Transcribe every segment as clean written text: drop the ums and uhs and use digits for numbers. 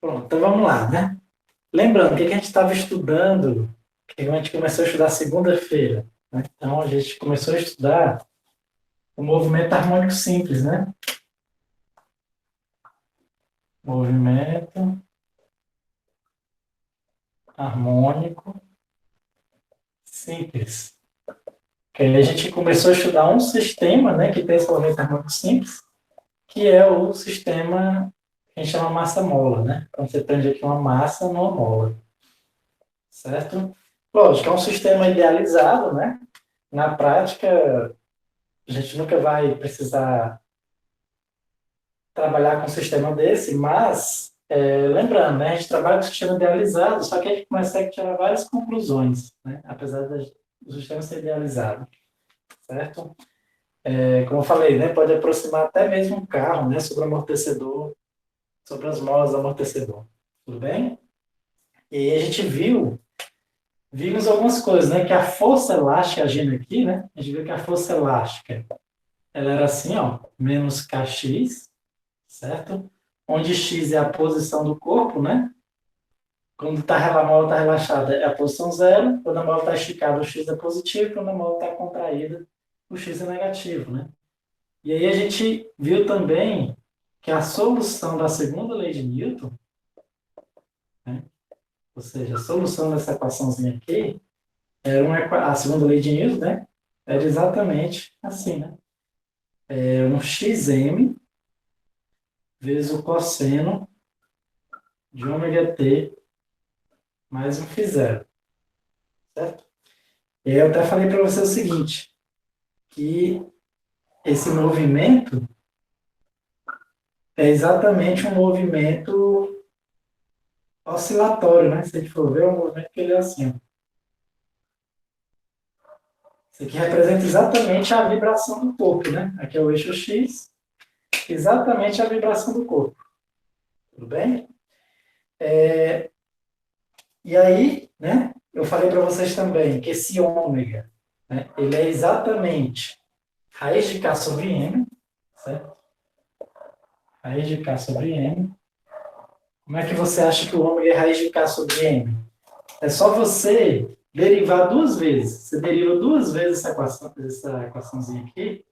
Pronto, então vamos lá, né? Lembrando, o que a gente estava estudando, que a gente começou a estudar segunda-feira, né? Então, a gente começou a estudar o movimento harmônico simples, né? Movimento harmônico simples. Que aí a gente começou a estudar um sistema, né, que tem esse movimento harmônico simples, que é o sistema que a gente chama massa-mola, né? Então, você prende aqui uma massa numa mola, certo? Lógico, é um sistema idealizado, né? Na prática, a gente nunca vai precisar trabalhar com um sistema desse, mas, lembrando, né, a gente trabalha com um sistema idealizado, só que a gente consegue tirar várias conclusões, né? Apesar do sistema ser idealizado, certo? Como eu falei, né, pode aproximar até mesmo um carro, né, sobre o amortecedor, sobre as molas do amortecedor. Tudo bem? E aí a gente vimos algumas coisas, né, que a força elástica agindo aqui, né, a gente viu que a força elástica, ela era assim, ó, menos kx, certo? Onde x é a posição do corpo, né? Quando a mola está relaxada, é a posição zero. Quando a mola está esticada, o x é positivo. Quando a mola está contraída, o x é negativo, né? E aí a gente viu também que a solução da segunda lei de Newton, né? Ou seja, a solução dessa equaçãozinha aqui, a segunda lei de Newton, né? Era exatamente assim, né? É um xm vezes o cosseno de ômega t mais um φ zero, certo? E eu até falei para você o seguinte, que esse movimento é exatamente um movimento oscilatório, né? Se a gente for ver, é um movimento que ele é assim. Ó. Isso aqui representa exatamente a vibração do corpo, né? Aqui é o eixo X, exatamente a vibração do corpo. Tudo bem? E aí, né? Eu falei para vocês também que esse ômega, né, ele é exatamente raiz de K sobre M, certo? Raiz de K sobre M. Como é que você acha que o ômega é raiz de K sobre M? É só você derivar duas vezes. Você deriva duas vezes essa equaçãozinha aqui.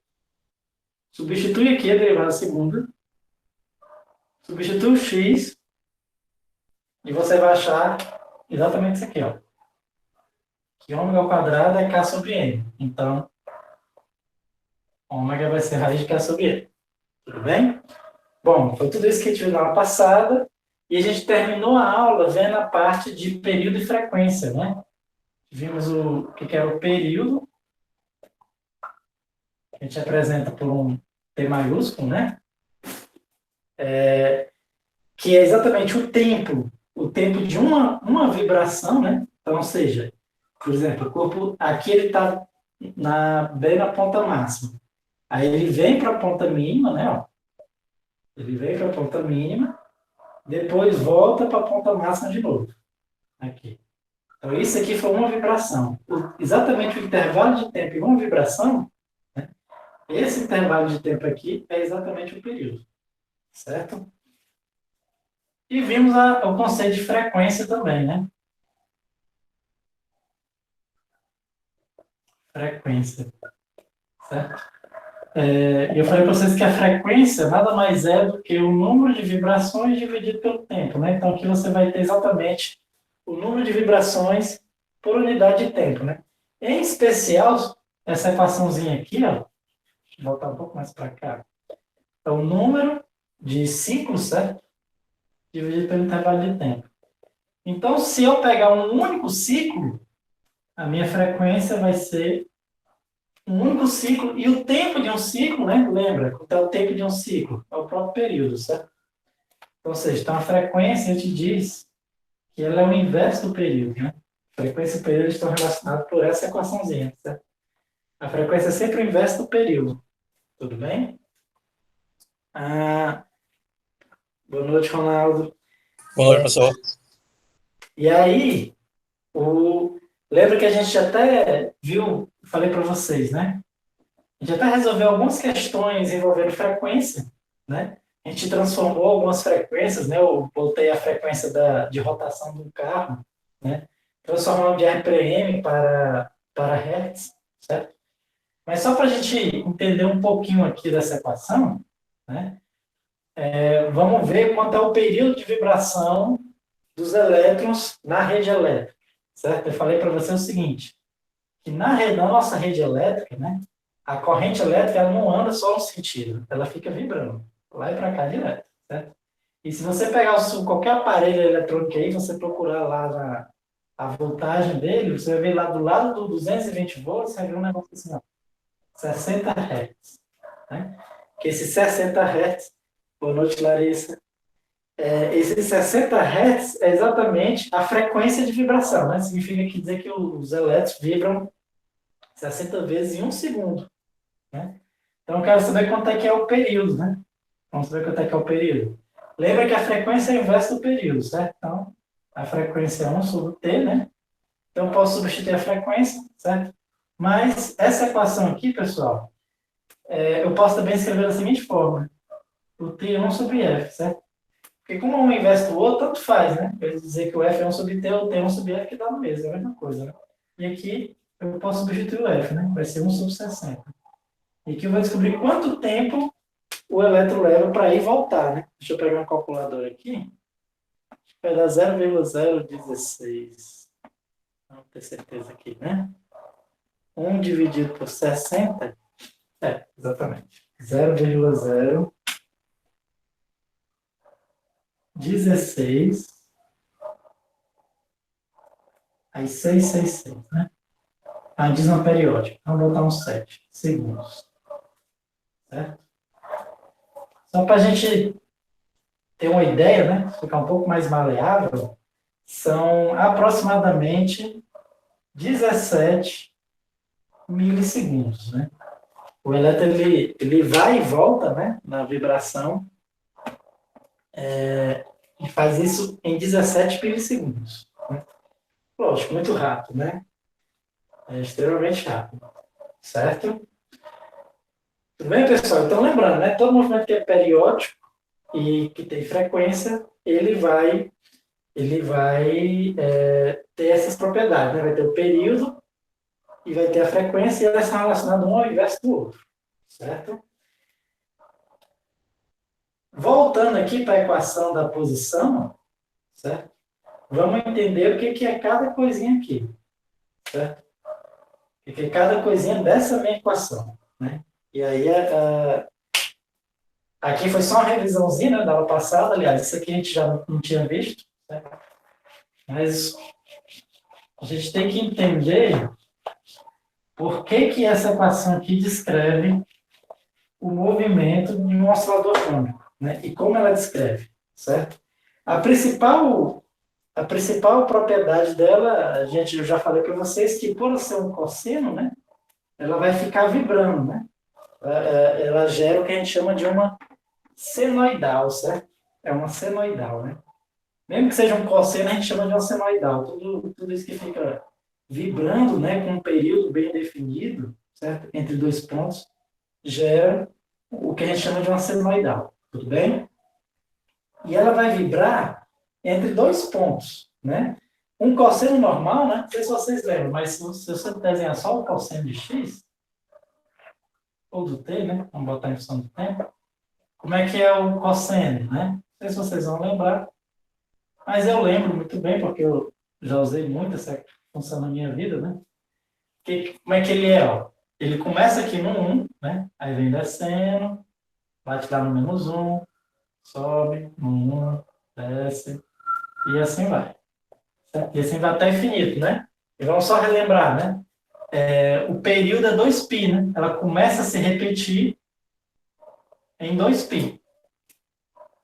Substitui aqui a derivada segunda. Substitui o x. E você vai achar exatamente isso aqui, ó. Que ômega ao quadrado é K sobre M. Então, ômega vai ser raiz de K sobre M. Tudo bem? Bom, foi tudo isso que a gente viu na aula passada. E a gente terminou a aula vendo a parte de período e frequência, né? Vimos o que era o período. A gente apresenta por um T maiúsculo, né? Que é exatamente o tempo de uma vibração, né? Então, ou seja, por exemplo, o corpo aqui ele está bem na ponta máxima. Aí ele vem para a ponta mínima, né? Ó. Ele vem para a ponta mínima, depois volta para a ponta máxima de novo. Aqui. Então, isso aqui foi uma vibração. Exatamente o intervalo de tempo em uma vibração, né? Esse intervalo de tempo aqui é exatamente o período. Certo? E vimos o conceito de frequência também, né? Frequência, certo? Eu falei para vocês que a frequência nada mais é do que o número de vibrações dividido pelo tempo, né? Então, aqui você vai ter exatamente o número de vibrações por unidade de tempo, né? Em especial, essa equaçãozinha aqui, ó, deixa eu voltar um pouco mais para cá, é o número de ciclos, certo? Dividido pelo intervalo de tempo. Então, se eu pegar um único ciclo, a minha frequência vai ser um único ciclo, e o tempo de um ciclo, né? Lembra, quanto é o tempo de um ciclo? É o próprio período, certo? Então, ou seja, então a frequência, a gente diz que ela é o inverso do período, né? Frequência e período estão relacionados por essa equaçãozinha, certo? A frequência é sempre o inverso do período. Tudo bem? Boa noite, Ronaldo. Boa noite, professor. E aí, lembra que a gente até viu, falei para vocês, né? A gente até resolveu algumas questões envolvendo frequência, né? a gente transformou algumas frequências, né? Eu botei a frequência de rotação do carro, né? Transformamos de RPM para Hertz, certo? Mas só para a gente entender um pouquinho aqui dessa equação, né? Vamos ver quanto é o período de vibração dos elétrons na rede elétrica, certo? Eu falei para você o seguinte, que na nossa rede elétrica, né? A corrente elétrica ela não anda só no sentido, ela fica vibrando, lá e para cá direto, certo? E se você pegar qualquer aparelho eletrônico aí, você procurar lá a voltagem dele, você vai ver lá do lado do 220 volts, você vai ver um negócio assim, ó, 60 Hz. Né? Que esses 60 Hz, boa noite, Larissa, esses 60 Hz é exatamente a frequência de vibração, né? Significa que dizer que os elétrons vibram 60 vezes em um segundo. Né? Então, eu quero saber quanto é que é o período, né? Vamos saber quanto é que é o período. Lembra que a frequência é o inverso do período, certo? Então, a frequência é 1 sobre t, né? Então, eu posso substituir a frequência, certo? Mas essa equação aqui, pessoal, eu posso também escrever da seguinte forma. O t é 1 sobre f, certo? Porque como um inverso do outro, tanto faz, né? Eu dizer que o f é 1 sobre t ou t é 1 sobre f, que dá no mesmo, é a mesma coisa, né? E aqui, eu posso substituir o f, né? Vai ser 1 sobre 60. E aqui eu vou descobrir quanto tempo o elétron leva para ir e voltar, né? Deixa eu pegar um calculador aqui. Vai dar 0,016. Vamos ter certeza aqui, né? 1 dividido por 60. Exatamente. 0,016. Aí 666, né? A dízima periódica. Vamos botar uns 7 segundos. Certo? Só para a gente ter uma ideia, né? Ficar um pouco mais maleável, são aproximadamente 17 milissegundos, né? O elétron ele vai e volta, né, na vibração, e faz isso em 17 milissegundos. Né? Lógico, muito rápido, né? É extremamente rápido, certo? Tudo bem, pessoal? Então, lembrando, né, todo movimento que é periódico e que tem frequência, ele vai ter essas propriedades, né? Vai ter o período e vai ter a frequência e elas são relacionadas um ao inverso do outro, certo? Voltando aqui para a equação da posição, certo? Vamos entender o que é cada coisinha aqui, certo? O que é cada coisinha dessa minha equação, né? E aí, aqui foi só uma revisãozinha, né, da aula passada, aliás, isso aqui a gente já não tinha visto, certo? Mas a gente tem que entender por que essa equação aqui descreve o movimento de um oscilador cônico, né? E como ela descreve, certo? A principal propriedade dela, eu já falei para vocês que por ser um cosseno, né? Ela vai ficar vibrando, né? Ela gera o que a gente chama de uma senoidal, certo? É uma senoidal, né? Mesmo que seja um cosseno, a gente chama de uma senoidal. Tudo isso que fica vibrando, né, com um período bem definido, certo? Entre dois pontos, gera o que a gente chama de uma senoidal. Tudo bem? E ela vai vibrar entre dois pontos, né? Um cosseno normal, né? Não sei se vocês lembram, mas se você desenhar só o cosseno de x, ou do t, né? Vamos botar em função do tempo. Como é que é o cosseno, né? Não sei se vocês vão lembrar, mas eu lembro muito bem, porque eu já usei muito essa função na minha vida, né? Como é que ele é? Ó? Ele começa aqui no 1, né? Aí vem descendo, bate lá no -1, sobe no 1, desce, e assim vai. E assim vai até infinito, né? E vamos só relembrar, né? O período é 2π, né? Ela começa a se repetir em 2π.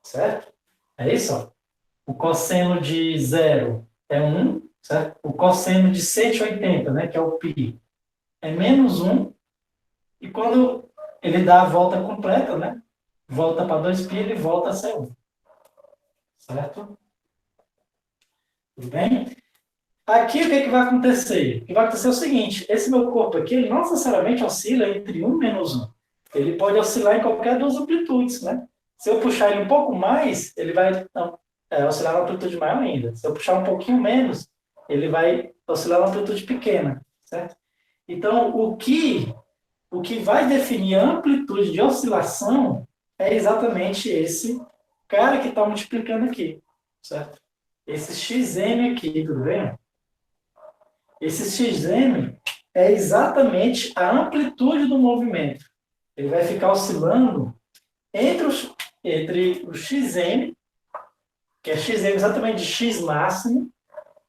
Certo? É isso, ó. O cosseno de 0 é 1, certo? O cosseno de 180, né, que é o π, é -1. E quando ele dá a volta completa, né, volta para 2π, ele volta a ser 1. Certo? Tudo bem? Aqui, o que vai acontecer? O que vai acontecer é o seguinte, esse meu corpo aqui, ele não necessariamente oscila entre 1 e -1. Ele pode oscilar em qualquer duas amplitudes, né? Se eu puxar ele um pouco mais, ele vai oscilar uma amplitude maior ainda. Se eu puxar um pouquinho menos, ele vai oscilar uma amplitude pequena, certo? Então, o que vai definir a amplitude de oscilação é exatamente esse cara que está multiplicando aqui, certo? Esse xm aqui, tudo bem? Esse xm é exatamente a amplitude do movimento. Ele vai ficar oscilando entre o xm, que é xm exatamente de x máximo,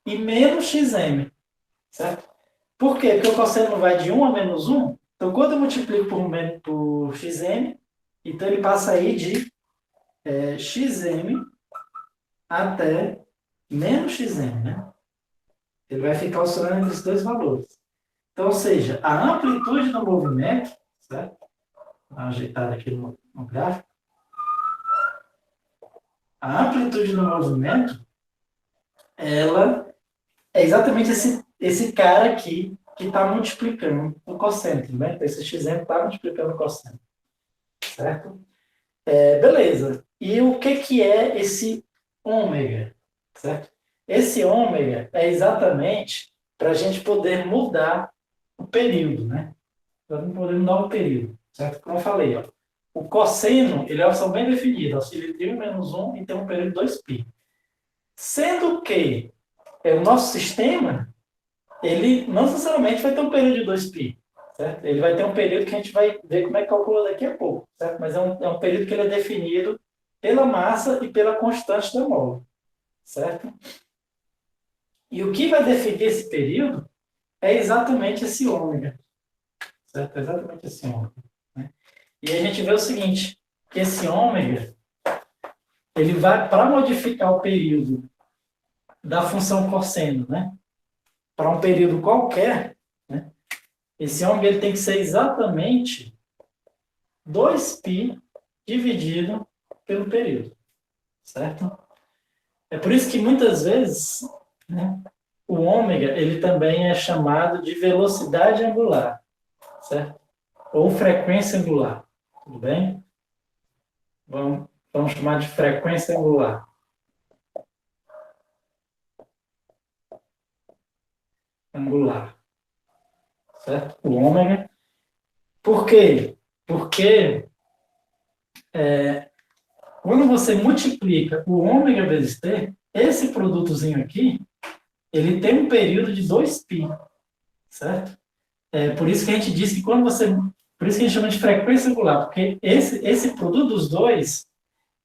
e menos xm, certo? Por quê? Porque o cosseno vai de 1 a menos 1. Então, quando eu multiplico por xm, então ele passa aí de xm até menos xm, né? Ele vai ficar oscilando entre esses dois valores. Então, ou seja, a amplitude do movimento, certo? Vou dar uma ajeitada aqui no gráfico. A amplitude do movimento, ela é exatamente esse cara aqui que está multiplicando o cosseno, né? Então, esse xm está multiplicando o cosseno, certo? Beleza. E o que é esse ômega, certo? Esse ômega é exatamente para a gente poder mudar o período, né? Para poder mudar o período, certo? Como eu falei, ó, o cosseno, ele é uma opção bem definida, oscila de 1 menos 1 e tem um período de 2π. Sendo que o nosso sistema, ele não necessariamente vai ter um período de 2π, certo? Ele vai ter um período que a gente vai ver como é que calcula daqui a pouco, certo? Mas é um período que ele é definido pela massa e pela constante da mola, certo? E o que vai definir esse período é exatamente esse ômega, certo? É exatamente esse ômega, né? E a gente vê o seguinte, que esse ômega, ele vai, para modificar o período da função cosseno, né? Para um período qualquer, né? Esse ômega ele tem que ser exatamente 2π dividido pelo período, certo? É por isso que muitas vezes, né, o ômega ele também é chamado de velocidade angular, certo? Ou frequência angular, tudo bem? Vamos chamar de frequência angular. Angular, certo? O ômega. Por quê? Porque quando você multiplica o ômega vezes t, esse produtozinho aqui, ele tem um período de 2π, certo? Por isso que a gente diz que quando você... Por isso que a gente chama de frequência angular, porque esse produto dos dois,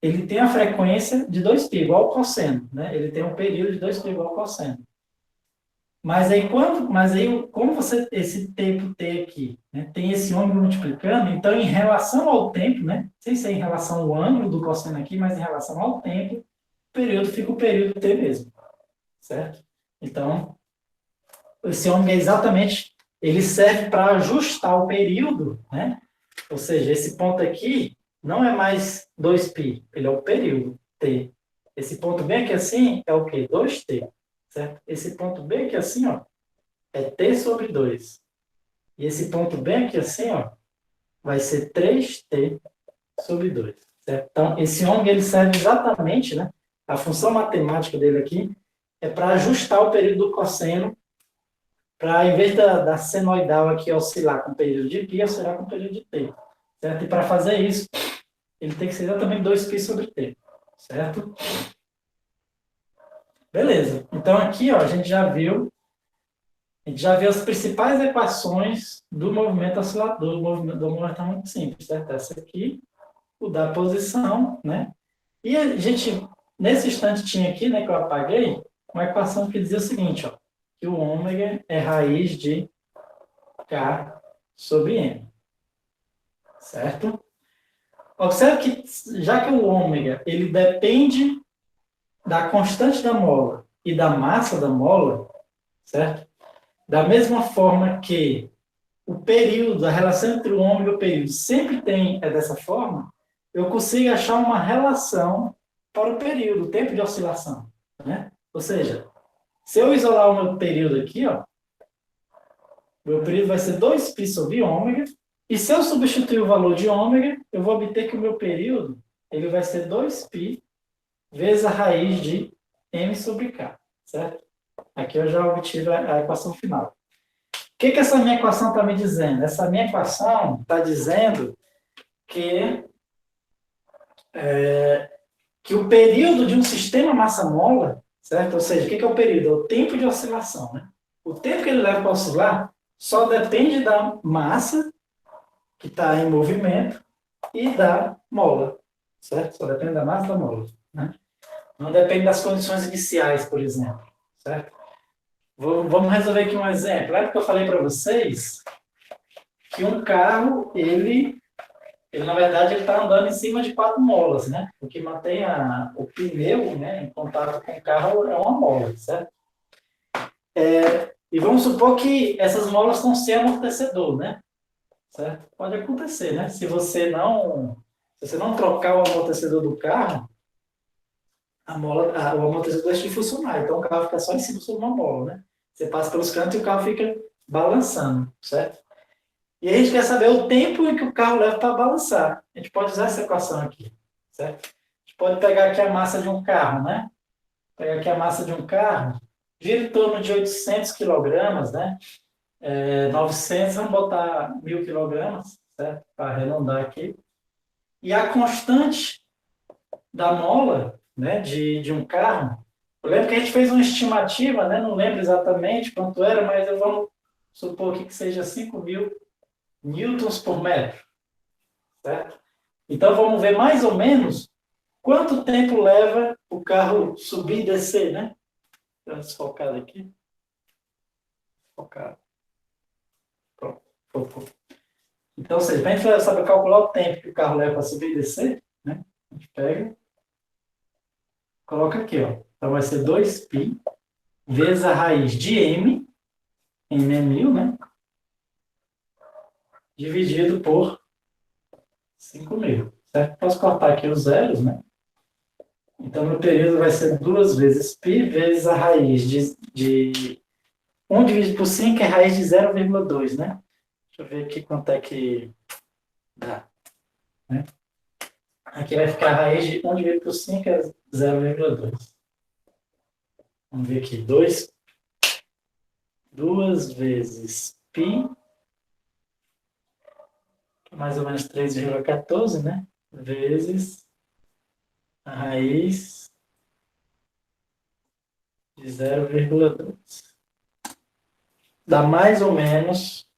ele tem a frequência de 2π, igual ao cosseno, né? Ele tem um período de 2π igual ao cosseno. Mas aí, como você, esse tempo t aqui, né, tem esse ômega multiplicando, então, em relação ao tempo, né, sem ser em relação ao ângulo do cosseno aqui, mas em relação ao tempo, o período fica o período t mesmo, certo? Então, esse ômega exatamente, ele serve para ajustar o período, né? Ou seja, esse ponto aqui não é mais 2π, ele é o período t. Esse ponto bem aqui assim é o quê? 2t. Certo? Esse ponto bem aqui assim, ó, é t sobre 2. E esse ponto bem aqui assim, ó, vai ser 3t sobre 2. Certo? Então, esse ômega ele serve exatamente, né? A função matemática dele aqui é para ajustar o período do cosseno, para, em vez da senoidal aqui oscilar com o período de π, oscilar com o período de t. Certo? E para fazer isso, ele tem que ser exatamente 2π sobre t. Certo? Beleza. Então, aqui, ó, a gente já viu as principais equações do movimento oscilador, do movimento muito simples, certo? Essa aqui, o da posição, né? E a gente, nesse instante, tinha aqui, né, que eu apaguei, uma equação que dizia o seguinte, ó, que o ômega é raiz de K sobre M, certo? Observe que, já que o ômega, ele depende da constante da mola e da massa da mola, certo? Da mesma forma que o período, a relação entre o ômega e o período sempre é dessa forma, eu consigo achar uma relação para o período, o tempo de oscilação, né? Ou seja, se eu isolar o meu período aqui, ó, meu período vai ser 2π sobre ômega, e se eu substituir o valor de ômega, eu vou obter que o meu período ele vai ser 2π vezes a raiz de m sobre k, certo? Aqui eu já obtive a equação final. O que essa minha equação está me dizendo? Essa minha equação está dizendo que o período de um sistema massa-mola, certo? Ou seja, o que é o período? É o tempo de oscilação, né? O tempo que ele leva para oscilar só depende da massa que está em movimento e da mola, certo? Só depende da massa e da mola, né? Não depende das condições iniciais, por exemplo, certo? Vamos resolver aqui um exemplo. Lembra que eu falei para vocês que um carro, ele na verdade, ele está andando em cima de 4 molas, né? O que mantém o pneu, né, em contato com o carro é uma mola, certo? E vamos supor que essas molas estão sem amortecedor, né? Certo? Pode acontecer, né? Se você não trocar o amortecedor do carro, o amortecedor deixa de funcionar. Então o carro fica só em cima sobre uma mola, né? Você passa pelos cantos e o carro fica balançando, certo? E a gente quer saber o tempo em que o carro leva para balançar. A gente pode usar essa equação aqui, certo? A gente pode pegar aqui a massa de um carro, né? Pegar aqui a massa de um carro, gira em torno de 800 quilogramas, né? 900, vamos botar 1.000 quilogramas, certo? Para arredondar aqui. E a constante da mola, né, de um carro, eu lembro que a gente fez uma estimativa, né? Não lembro exatamente quanto era, mas vamos supor aqui que seja 5.000 newtons por metro, certo? Então vamos ver mais ou menos quanto tempo leva o carro subir e descer, né? Então, desfocado aqui. Focado. Pronto. Focou. Então, ou seja, para a gente saber calcular o tempo que o carro leva para subir e descer, né? A gente pega, coloca aqui, ó. Então vai ser 2π vezes a raiz de m é 1.000, né? Dividido por 5.000, certo? Posso cortar aqui os zeros, né? Então, no período vai ser 2 vezes π vezes a raiz de 1 dividido por 5 é raiz de 0,2, né? Deixa eu ver aqui quanto é que dá, né? Aqui vai ficar a raiz de 1 dividido por 5 é 0,2. Vamos ver aqui. 2 vezes π, mais ou menos 3,14, né? Vezes a raiz de 0,2. Dá mais ou menos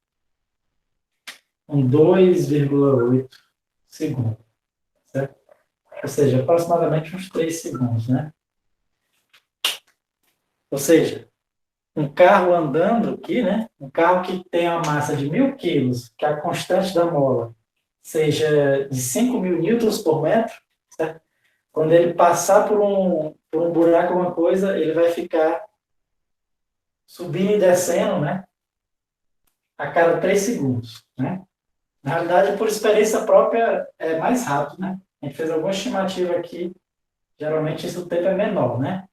um 2,8 segundos, certo? Ou seja, aproximadamente uns 3 segundos, né? Ou seja, um carro andando aqui, né? Um carro que tem uma massa de 1.000 quilos, que a constante da mola seja de 5.000 newtons por metro, certo? Quando ele passar por um buraco, alguma coisa, ele vai ficar subindo e descendo, né? A cada 3 segundos, né? Na realidade, por experiência própria, é mais rápido, né? A gente fez alguma estimativa aqui, geralmente esse tempo é menor, né?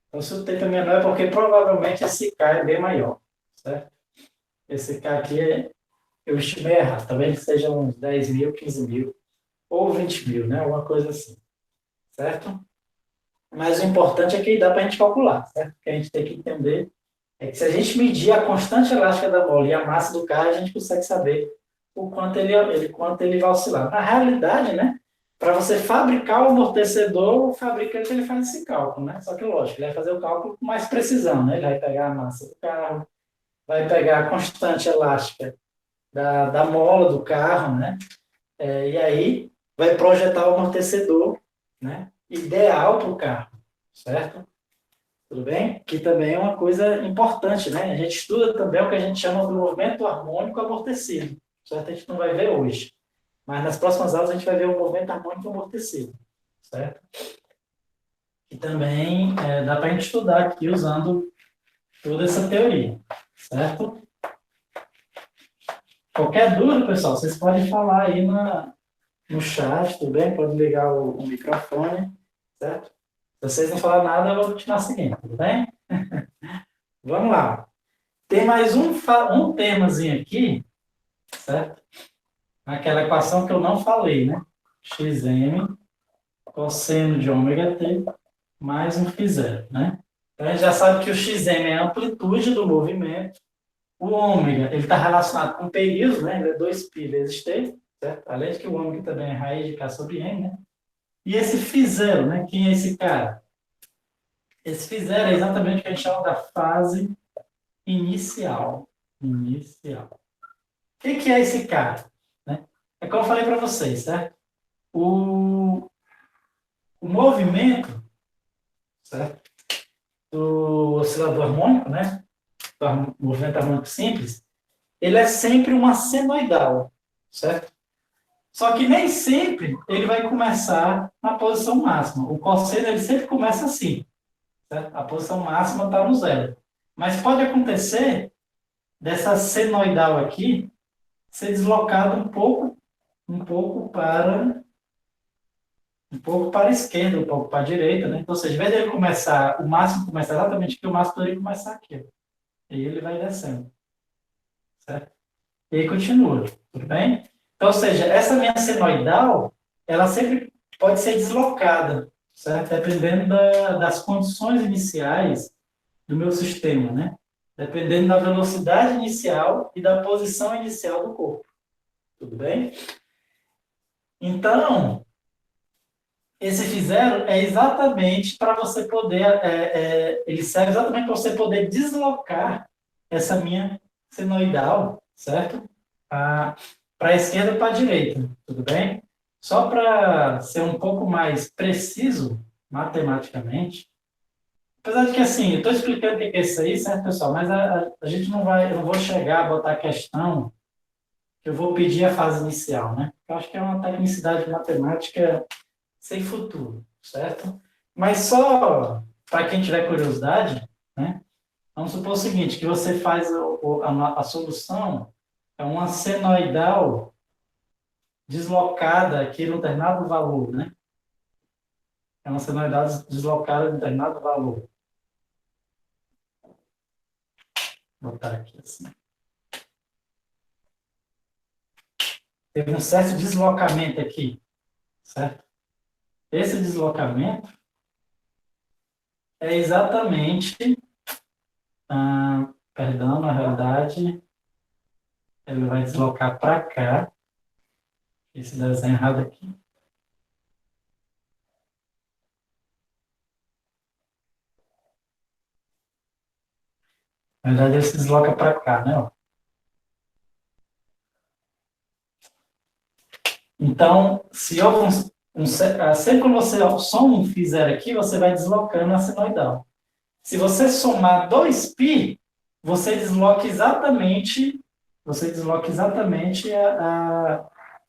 Então, se o tempo é menor, é porque provavelmente esse K é bem maior, certo? Esse K aqui, eu estimei errado, talvez seja uns 10.000, 15.000, ou 20.000, né? Alguma coisa assim, certo? Mas o importante é que dá para a gente calcular, certo? O que a gente tem que entender é que se a gente medir a constante elástica da bola e a massa do carro, a gente consegue saber o quanto ele vai oscilar. Na realidade, né? Para você fabricar o amortecedor, o fabricante ele faz esse cálculo, né? Só que, lógico, ele vai fazer o cálculo com mais precisão, né? Ele vai pegar a massa do carro, vai pegar a constante elástica da mola do carro, né? E aí vai projetar o amortecedor, né? Ideal para o carro, certo? Tudo bem? Que também é uma coisa importante, né? A gente estuda também o que a gente chama de movimento harmônico amortecido, certo? A gente não vai ver hoje. Mas nas próximas aulas a gente vai ver o movimento harmônico amortecido, certo? E também dá para a gente estudar aqui usando toda essa teoria, certo? Qualquer dúvida, pessoal, vocês podem falar aí no chat, tudo bem? Podem ligar o microfone, certo? Se vocês não falarem nada, eu vou continuar seguindo, tudo bem? Vamos lá. Tem mais um termozinho aqui, certo? Aquela equação que eu não falei, né? Xm cosseno de ômega t mais um φ0, né? Então, a gente já sabe que o xm é a amplitude do movimento. O ômega, ele está relacionado com o período, né? Ele é 2π vezes t, certo? Além de que o ômega também é raiz de k sobre n, né? E esse φ0, né? Quem é esse cara? Esse φ0 é exatamente o que a gente chama da fase inicial. Inicial. O que é esse cara? Né? É como eu falei para vocês, certo? O movimento, certo? Do oscilador harmônico, né? Do movimento harmônico simples, ele é sempre uma senoidal, certo? Só que nem sempre ele vai começar na posição máxima. O cosseno, ele sempre começa assim, certo? A posição máxima está no zero. Mas pode acontecer dessa senoidal aqui ser deslocada um pouco para a esquerda, um pouco para a direita, né? Então, ou seja, ao invés dele começar, o máximo começa exatamente aqui, o máximo poderia começar aqui. E ele vai descendo, certo? E aí continua, tudo bem? Então, ou seja, essa minha senoidal, ela sempre pode ser deslocada, certo? Dependendo das condições iniciais do meu sistema, né? Dependendo da velocidade inicial e da posição inicial do corpo, tudo bem? Então, esse φ0 é exatamente para você poder, ele serve exatamente para você poder deslocar essa minha senoidal, certo? Para a esquerda e para a direita, tudo bem? Só para ser um pouco mais preciso matematicamente, apesar de que assim, eu estou explicando o que é isso aí, certo, pessoal? Mas a gente não vai, eu não vou chegar a botar a questão que eu vou pedir a fase inicial, né? Eu acho que é uma tecnicidade matemática sem futuro, certo? Mas só para quem tiver curiosidade, né? Vamos supor o seguinte, que você faz a solução é uma senoidal deslocada aqui no determinado valor, né? É uma senoidal deslocada no determinado valor. Vou botar aqui assim. Teve um certo deslocamento aqui, certo? Esse deslocamento é exatamente, perdão, na realidade, ele vai deslocar para cá. Esse desenho errado aqui. Na verdade, ele se desloca para cá, né? Então, se houve sempre que você soma um φ0 aqui, você vai deslocando a senoidal. Se você somar 2π, você desloca exatamente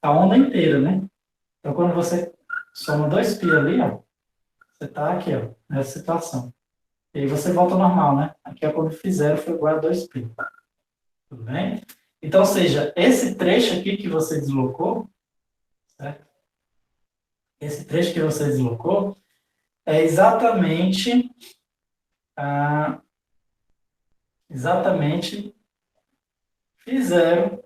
a onda inteira, né? Então, quando você soma 2π ali, ó, você está aqui, ó, nessa situação. E aí você volta ao normal, né? Aqui é quando φ0 foi igual a 2π. Tudo bem? Então, ou seja, esse trecho aqui que você deslocou, certo? Esse trecho que você deslocou é exatamente φ0,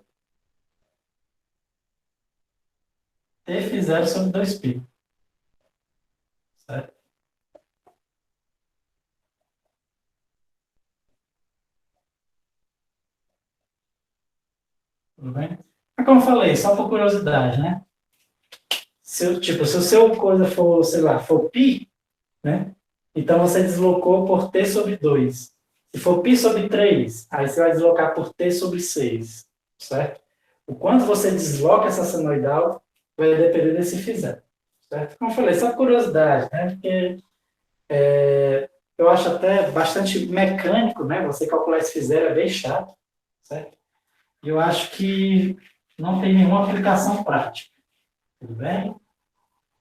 t φ0 sobre 2π. Certo? Tudo bem? Mas como eu falei, só por curiosidade, né? Se o seu coisa for, sei lá, for π, né? Então você deslocou por t sobre 2. Se for π sobre 3, aí você vai deslocar por t sobre 6. Certo? O quanto você desloca essa senoidal vai depender desse φ0. Certo? Como eu falei, só curiosidade, né? Porque eu acho até bastante mecânico, né? Você calcular esse φ0 é bem chato, certo? E eu acho que não tem nenhuma aplicação prática, tudo bem?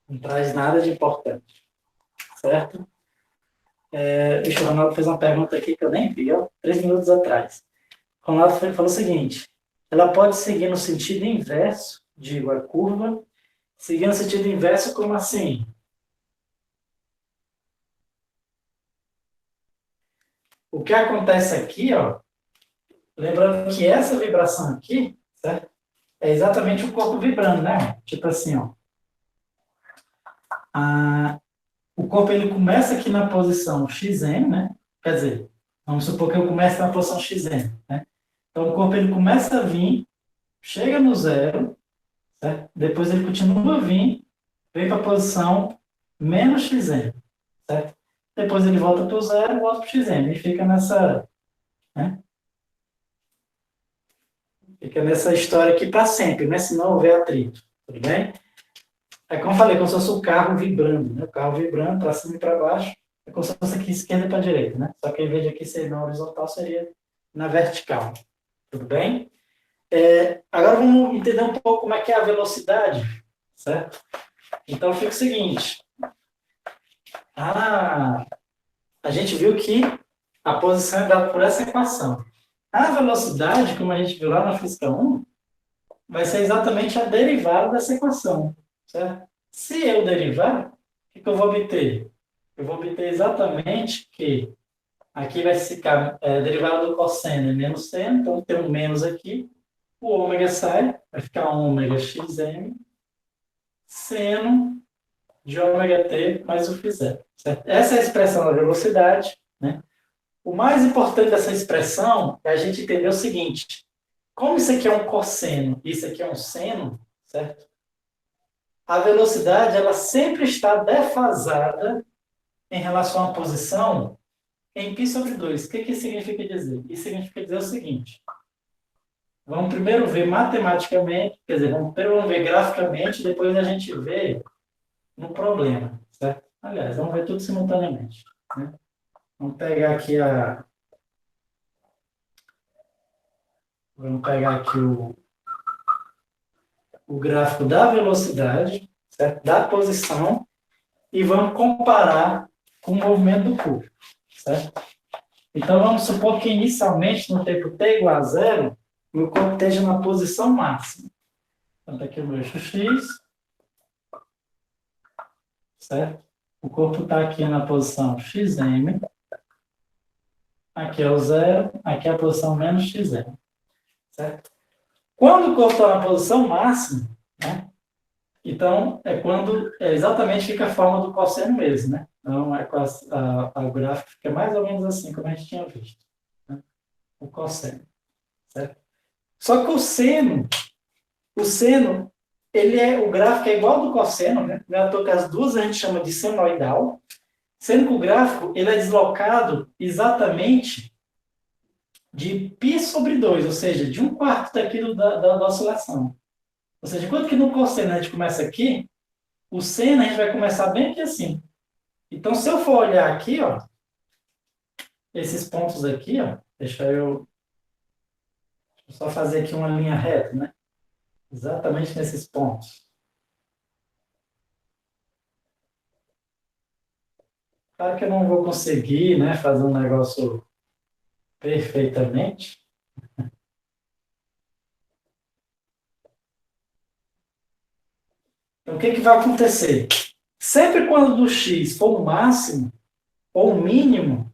Não traz nada de importante, certo? O Ronaldo fez uma pergunta aqui que eu nem vi, ó, 3 minutos atrás. O Ronaldo falou o seguinte: ela pode seguir no sentido inverso, digo, a curva, seguir no sentido inverso, como assim? O que acontece aqui, ó, lembrando que essa vibração aqui, certo? É exatamente o corpo vibrando, né? Tipo assim, ó. o corpo ele começa aqui na posição XM, né? Quer dizer, vamos supor que eu comece na posição XM, né? Então, o corpo ele começa a vir, chega no zero, certo? Depois ele continua a vir, vem para a posição menos XM, certo? Depois ele volta para o zero e volta para o XM. E fica nessa, né? Fica nessa história aqui para sempre, né? Se não houver atrito, tudo bem? É como eu falei, como se fosse o carro vibrando, né? O carro vibrando para cima e para baixo, é como se fosse aqui esquerda para direita, né? Só que em vez de aqui ser na horizontal, seria na vertical, tudo bem? Agora vamos entender um pouco como é que é a velocidade, certo? Então fica o seguinte, a gente viu que a posição é dada por essa equação. A velocidade, como a gente viu lá na física 1, vai ser exatamente a derivada dessa equação, certo? Se eu derivar, o que eu vou obter? Eu vou obter exatamente que aqui vai ficar derivada do cosseno é menos seno, então tem um menos aqui, o ômega sai, vai ficar ômega xm, seno de ômega t mais o φ zero. Certo? Essa é a expressão da velocidade, né? O mais importante dessa expressão é a gente entender o seguinte, como isso aqui é um cosseno e isso aqui é um seno, certo? A velocidade ela sempre está defasada em relação à posição em π sobre 2. O que isso significa dizer? Isso significa dizer o seguinte, vamos primeiro ver matematicamente, quer dizer, vamos ver graficamente, depois a gente vê no problema, certo? Aliás, vamos ver tudo simultaneamente, né? Vamos pegar aqui o gráfico da velocidade, certo? Da posição, e vamos comparar com o movimento do corpo, certo? Então, vamos supor que inicialmente, no tempo t igual a zero, o meu corpo esteja na posição máxima. Então, está aqui o meu eixo x, certo? O corpo está aqui na posição xm, aqui é o zero, aqui é a posição menos xm, certo? Quando o corpo está na posição máxima, né? Então, é quando exatamente fica a forma do cosseno mesmo, né? Então, o gráfico fica mais ou menos assim, como a gente tinha visto, né? O cosseno, certo? Só que o seno, o gráfico é igual ao do cosseno, né? Que as duas a gente chama de senoidal, sendo que o gráfico ele é deslocado exatamente de π sobre 2, ou seja, de um quarto daquilo da oscilação. Ou seja, quando que no cosseno a gente começa aqui, o seno a gente vai começar bem aqui assim. Então, se eu for olhar aqui, ó, esses pontos aqui, ó, deixa eu só fazer aqui uma linha reta, né? Exatamente nesses pontos. Claro que eu não vou conseguir, né, fazer um negócio perfeitamente. Então, o que vai acontecer? Sempre quando do x for o máximo ou o mínimo,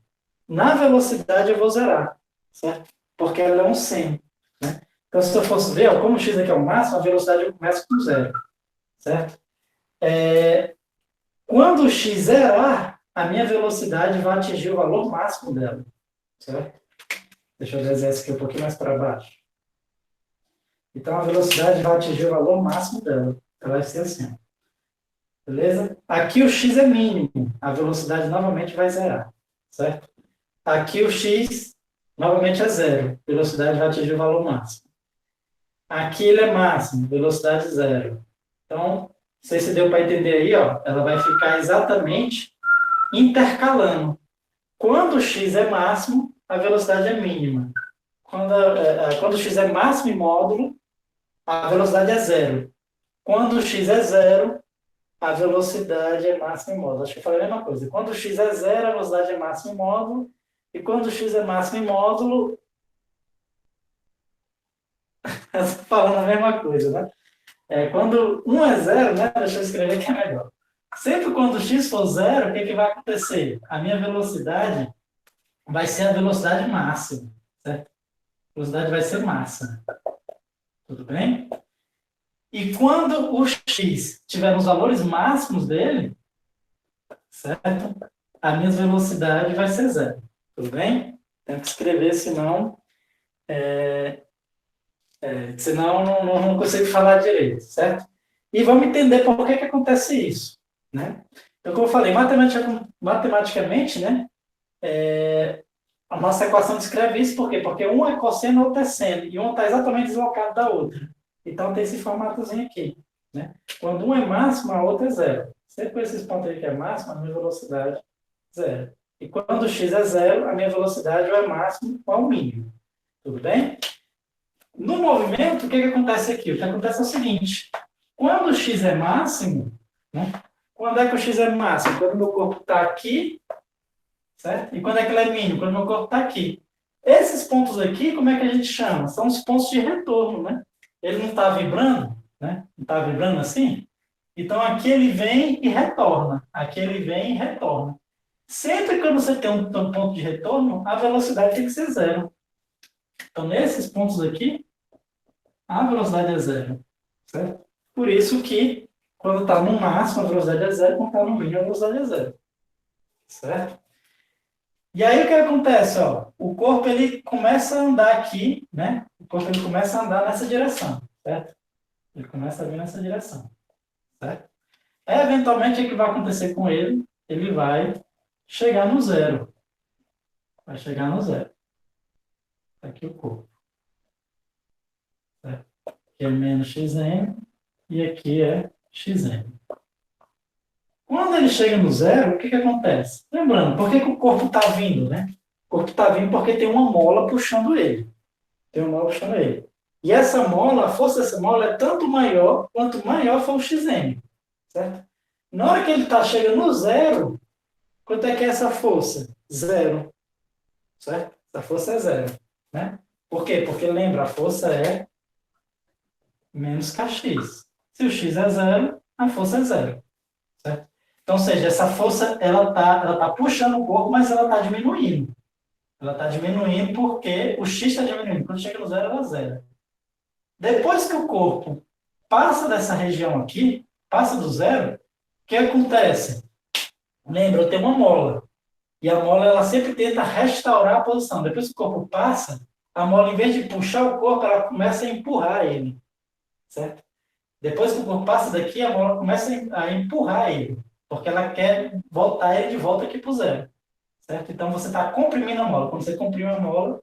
na velocidade eu vou zerar, certo? Porque ela é um seno, né? Então, se eu fosse ver, ó, como o x aqui é o máximo, a velocidade eu começo com zero, certo? Quando o x zerar, a minha velocidade vai atingir o valor máximo dela, certo? Deixa eu desenhar isso aqui um pouquinho mais para baixo. Então, a velocidade vai atingir o valor máximo dela. Ela vai ser assim. Beleza? Aqui o x é mínimo. A velocidade novamente vai zerar. Certo? Aqui o x novamente é zero. A velocidade vai atingir o valor máximo. Aqui ele é máximo. Velocidade zero. Então, não sei se deu para entender aí, ó. Ela vai ficar exatamente intercalando. Quando o x é máximo, a velocidade é mínima. Quando o x é máximo em módulo, a velocidade é zero. Quando o x é zero, a velocidade é máxima em módulo. Acho que eu falei a mesma coisa. Quando o x é zero, a velocidade é máxima em módulo. E quando o x é máximo em módulo, eu estou falando a mesma coisa, né? Quando 1 é zero, né? Deixa eu escrever que é melhor. Sempre quando o x for zero, o que vai acontecer? A minha velocidade vai ser a velocidade máxima, certo? A velocidade vai ser máxima. Tudo bem? E quando o x estiver nos valores máximos dele, certo? A minha velocidade vai ser zero, tudo bem? Tenho que escrever, senão não consigo falar direito, certo? E vamos entender por que acontece isso, né? Então, como eu falei, matematicamente, né, a nossa equação descreve isso por quê? Porque um é cosseno, o outro é seno, e um está exatamente deslocado da outra. Então, tem esse formatozinho aqui, né? Quando um é máximo, a outra é zero. Sempre com esses pontos aí que é máximo, a minha velocidade é zero. E quando o x é zero, a minha velocidade ou é máximo ou é o mínimo. Tudo bem? No movimento, o que acontece aqui? O que acontece é o seguinte: quando o x é máximo, né? Quando é que o x é máximo? Quando o meu corpo está aqui, certo? E quando é que ele é mínimo? Quando o meu corpo está aqui. Esses pontos aqui, como é que a gente chama? São os pontos de retorno, né? Ele não está vibrando, né? Não está vibrando assim? Então aqui ele vem e retorna. Aqui ele vem e retorna. Sempre que você tem um ponto de retorno, a velocidade tem que ser zero. Então, nesses pontos aqui, a velocidade é zero, certo? Por isso que, quando está no máximo, a velocidade é zero, quando está no mínimo, a velocidade é zero, certo? E aí, o que acontece? Ó? O corpo, ele começa a andar aqui, né? O corpo, ele começa a andar nessa direção, certo? Ele começa a vir nessa direção, certo? Eventualmente, o que vai acontecer com ele? Ele vai chegar no zero. Vai chegar no zero. Tá aqui o corpo, certo? Aqui é menos xm e aqui é xm. Quando ele chega no zero, o que acontece? Lembrando, por que o corpo está vindo, né? O corpo está vindo porque tem uma mola puxando ele. Tem uma mola puxando ele. E essa mola, a força dessa mola é tanto maior quanto maior for o xm, certo? Na hora que ele está chegando no zero, quanto é que é essa força? Zero, certo? Essa força é zero, né? Por quê? Porque lembra, a força é menos kx. Se o x é zero, a força é zero, certo? Então, ou seja, essa força ela tá puxando o corpo, mas ela está diminuindo. Ela está diminuindo porque o x está diminuindo. Quando chega no zero, ela zera. Depois que o corpo passa dessa região aqui, passa do zero, o que acontece? Lembra, eu tenho uma mola. E a mola ela sempre tenta restaurar a posição. Depois que o corpo passa, a mola, em vez de puxar o corpo, ela começa a empurrar ele. Certo? Depois que o corpo passa daqui, a mola começa a empurrar ele. Porque ela quer voltar ele de volta aqui para o zero. Certo? Então você está comprimindo a mola. Quando você comprime a mola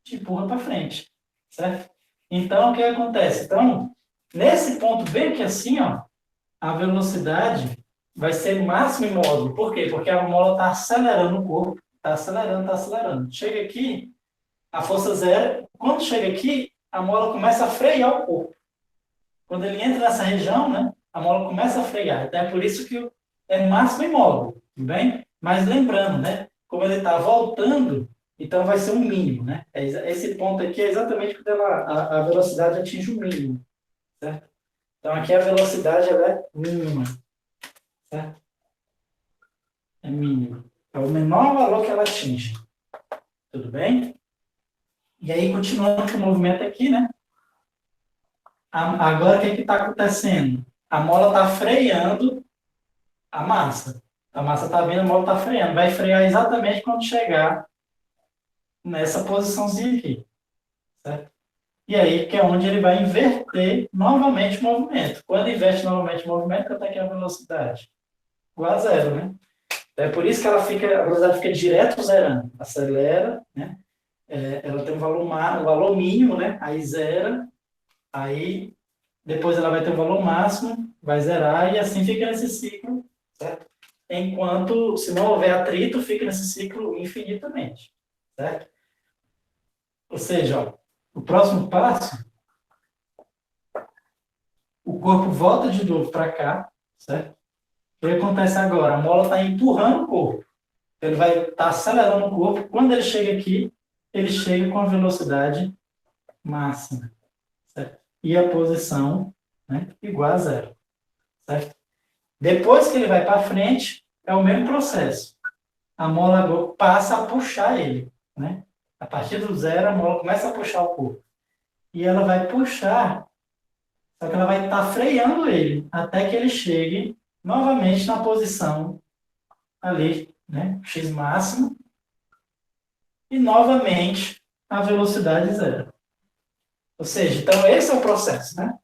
te empurra para frente. Certo? Então, o que acontece? Então, nesse ponto bem aqui assim, ó, a velocidade vai ser máxima em módulo. Por quê? Porque a mola está acelerando o corpo. Está acelerando, está acelerando. Chega aqui, a força zero. Quando chega aqui, a mola começa a frear o corpo. Quando ele entra nessa região, né, a mola começa a frear. Então, é por isso que é máximo em módulo. Tudo bem? Mas lembrando, né? Como ele está voltando, então vai ser um mínimo, né? Esse ponto aqui é exatamente quando a velocidade atinge o mínimo, certo? Então aqui a velocidade ela é mínima, certo? É mínima. É o menor valor que ela atinge. Tudo bem? E aí, continuando com o movimento aqui, né? Agora, o que está acontecendo? A mola está freando a massa. A massa está vindo, a mola está freando. Vai frear exatamente quando chegar nessa posiçãozinha aqui, certo? E aí que é onde ele vai inverter novamente o movimento. Quando inverte novamente o movimento, quanto é que é a velocidade? Igual a zero, né? É por isso que a velocidade fica direto zerando. Acelera, né? Ela tem um valor mínimo, né? Aí zera, aí depois ela vai ter um valor máximo, vai zerar e assim fica nesse ciclo, certo? Enquanto, se não houver atrito, fica nesse ciclo infinitamente, certo? Ou seja, ó, o próximo passo, o corpo volta de novo para cá, certo? O que acontece agora? A mola está empurrando o corpo. Ele vai estar acelerando o corpo. Quando ele chega aqui, ele chega com a velocidade máxima, certo? E a posição, né, igual a zero, certo? Depois que ele vai para frente, é o mesmo processo. A mola agora passa a puxar ele, né? A partir do zero, a mola começa a puxar o corpo. E ela vai puxar, só que ela vai estar freando ele até que ele chegue novamente na posição ali, né? X máximo, e novamente a velocidade zero. Ou seja, então esse é o processo, né?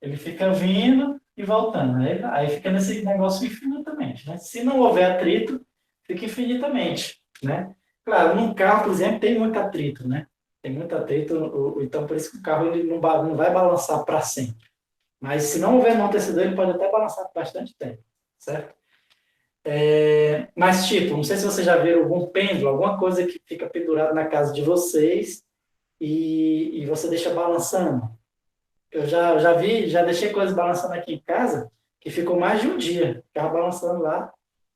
Ele fica vindo e voltando. Aí fica nesse negócio infinitamente, né? Se não houver atrito, fica infinitamente, né? Claro, num carro, por exemplo, tem muito atrito, né? Tem muito atrito, então por isso que o carro ele não vai balançar para sempre. Mas se não houver amortecedor, ele pode até balançar por bastante tempo, certo? Mas, tipo, não sei se vocês já viram algum pêndulo, alguma coisa que fica pendurada na casa de vocês e você deixa balançando. Eu já vi, já deixei coisas balançando aqui em casa que ficou mais de um dia, ficava balançando lá.